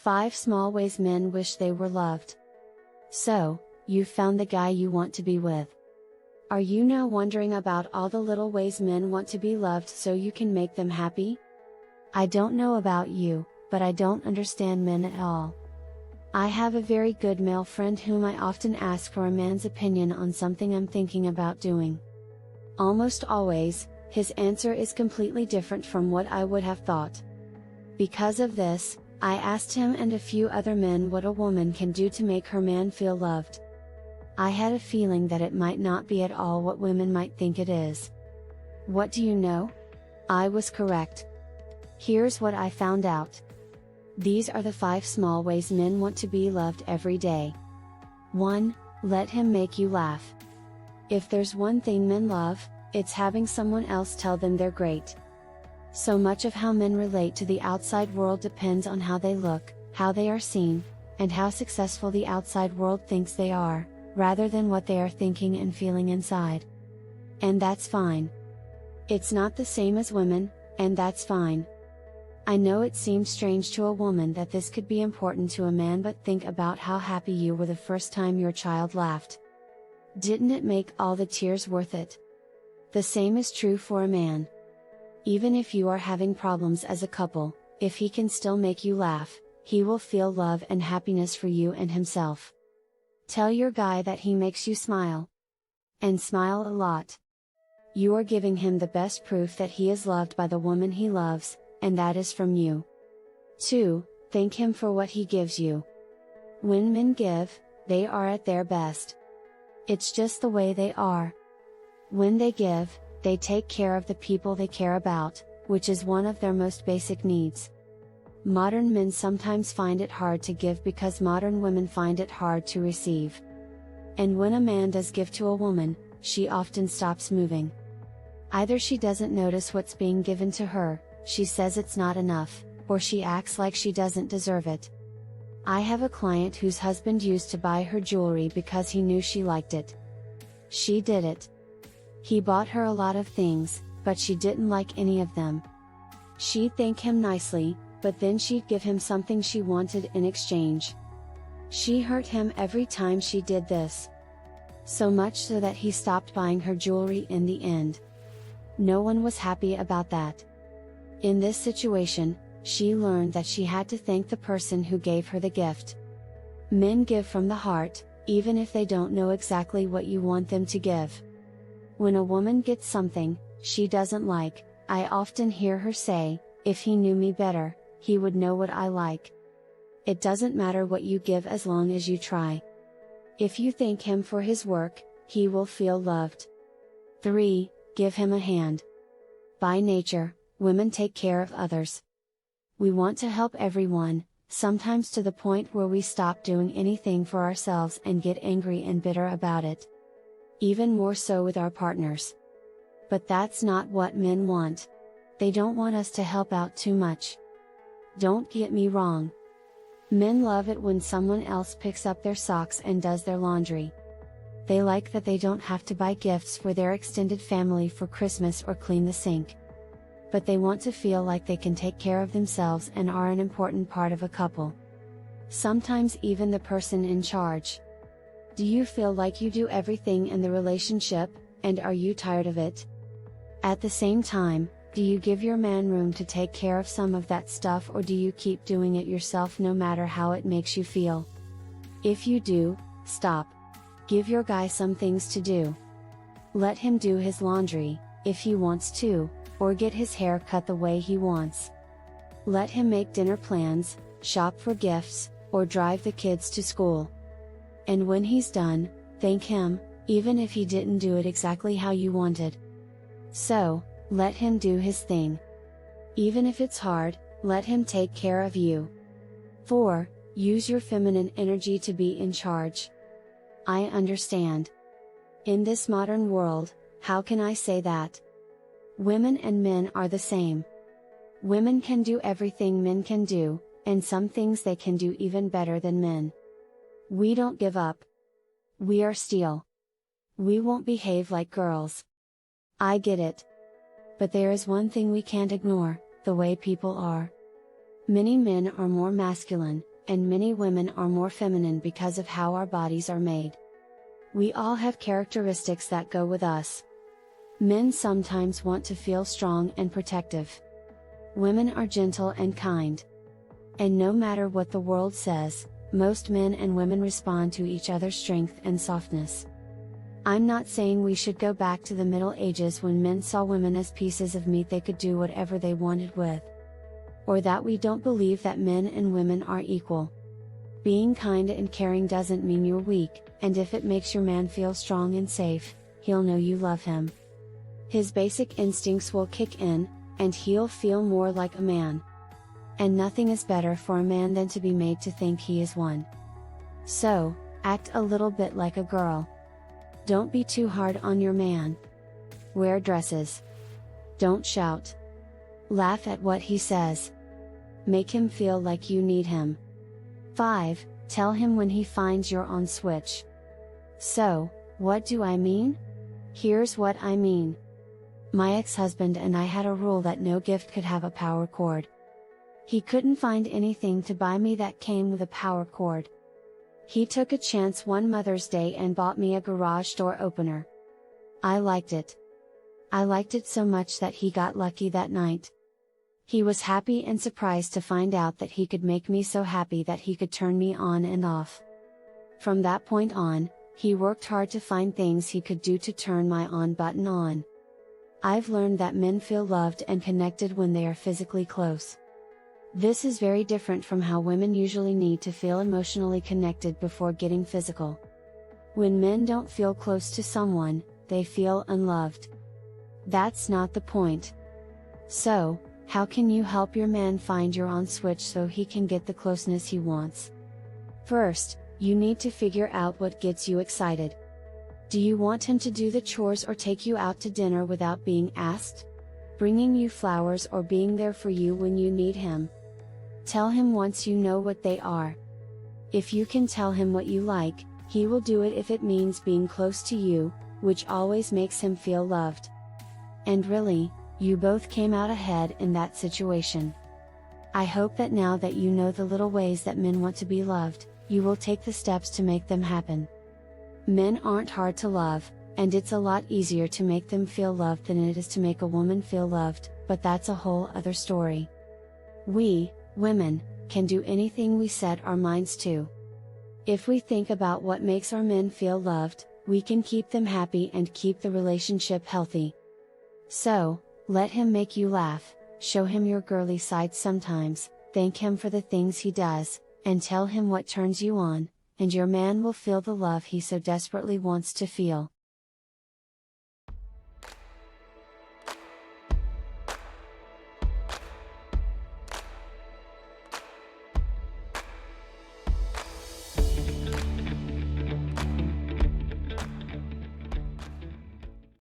5 Small Ways Men Wish They Were Loved. So, you've found the guy you want to be with. Are you now wondering about all the little ways men want to be loved so you can make them happy? I don't know about you, but I don't understand men at all. I have a very good male friend whom I often ask for a man's opinion on something I'm thinking about doing. Almost always, his answer is completely different from what I would have thought. Because of this, I asked him and a few other men what a woman can do to make her man feel loved. I had a feeling that it might not be at all what women might think it is. What do you know? I was correct. Here's what I found out. These are the 5 small ways men want to be loved every day. 1. Let him make you laugh. If there's one thing men love, it's having someone else tell them they're great. So much of how men relate to the outside world depends on how they look, how they are seen, and how successful the outside world thinks they are, rather than what they are thinking and feeling inside. And that's fine. It's not the same as women, and that's fine. I know it seems strange to a woman that this could be important to a man, but think about how happy you were the first time your child laughed. Didn't it make all the tears worth it? The same is true for a man. Even if you are having problems as a couple, if he can still make you laugh, he will feel love and happiness for you and himself. Tell your guy that he makes you smile. And smile a lot. You are giving him the best proof that he is loved by the woman he loves, and that is from you. 2. Thank him for what he gives you. When men give, they are at their best. It's just the way they are. When they give, they take care of the people they care about, which is one of their most basic needs. Modern men sometimes find it hard to give because modern women find it hard to receive. And when a man does give to a woman, she often stops moving. Either she doesn't notice what's being given to her, she says it's not enough, or she acts like she doesn't deserve it. I have a client whose husband used to buy her jewelry because he knew she liked it. She did it. He bought her a lot of things, but she didn't like any of them. She'd thank him nicely, but then she'd give him something she wanted in exchange. She hurt him every time she did this. So much so that he stopped buying her jewelry in the end. No one was happy about that. In this situation, she learned that she had to thank the person who gave her the gift. Men give from the heart, even if they don't know exactly what you want them to give. When a woman gets something she doesn't like, I often hear her say, "If he knew me better, he would know what I like." It doesn't matter what you give as long as you try. If you thank him for his work, he will feel loved. 3. Give him a hand. By nature, women take care of others. We want to help everyone, sometimes to the point where we stop doing anything for ourselves and get angry and bitter about it. Even more so with our partners. But that's not what men want. They don't want us to help out too much. Don't get me wrong. Men love it when someone else picks up their socks and does their laundry. They like that they don't have to buy gifts for their extended family for Christmas or clean the sink. But they want to feel like they can take care of themselves and are an important part of a couple. Sometimes even the person in charge. Do you feel like you do everything in the relationship, and are you tired of it? At the same time, do you give your man room to take care of some of that stuff, or do you keep doing it yourself no matter how it makes you feel? If you do, stop. Give your guy some things to do. Let him do his laundry, if he wants to, or get his hair cut the way he wants. Let him make dinner plans, shop for gifts, or drive the kids to school. And when he's done, thank him, even if he didn't do it exactly how you wanted. So, let him do his thing. Even if it's hard, let him take care of you. 4. Use your feminine energy to be in charge. I understand. In this modern world, how can I say that? Women and men are the same. Women can do everything men can do, and some things they can do even better than men. We don't give up. We are steel. We won't behave like girls. I get it. But there is one thing we can't ignore, the way people are. Many men are more masculine, and many women are more feminine because of how our bodies are made. We all have characteristics that go with us. Men sometimes want to feel strong and protective. Women are gentle and kind. And no matter what the world says, most men and women respond to each other's strength and softness. I'm not saying we should go back to the Middle Ages when men saw women as pieces of meat they could do whatever they wanted with. Or that we don't believe that men and women are equal. Being kind and caring doesn't mean you're weak, and if it makes your man feel strong and safe, he'll know you love him. His basic instincts will kick in, and he'll feel more like a man. And nothing is better for a man than to be made to think he is one. So, act a little bit like a girl. Don't be too hard on your man. Wear dresses. Don't shout. Laugh at what he says. Make him feel like you need him. 5. Tell him when he finds you're on switch. So, what do I mean? Here's what I mean. My ex-husband and I had a rule that no gift could have a power cord. He couldn't find anything to buy me that came with a power cord. He took a chance one Mother's Day and bought me a garage door opener. I liked it. I liked it so much that he got lucky that night. He was happy and surprised to find out that he could make me so happy that he could turn me on and off. From that point on, he worked hard to find things he could do to turn my on button on. I've learned that men feel loved and connected when they are physically close. This is very different from how women usually need to feel emotionally connected before getting physical. When men don't feel close to someone, they feel unloved. That's not the point. So, how can you help your man find your on switch so he can get the closeness he wants? First, you need to figure out what gets you excited. Do you want him to do the chores or take you out to dinner without being asked? Bringing you flowers or being there for you when you need him? Tell him once you know what they are. If you can tell him what you like, he will do it if it means being close to you, which always makes him feel loved. And really, you both came out ahead in that situation. I hope that now that you know the little ways that men want to be loved, you will take the steps to make them happen. Men aren't hard to love, and it's a lot easier to make them feel loved than it is to make a woman feel loved, but that's a whole other story. We, women, can do anything we set our minds to. If we think about what makes our men feel loved, we can keep them happy and keep the relationship healthy. So, let him make you laugh, show him your girly side sometimes, thank him for the things he does, and tell him what turns you on, and your man will feel the love he so desperately wants to feel.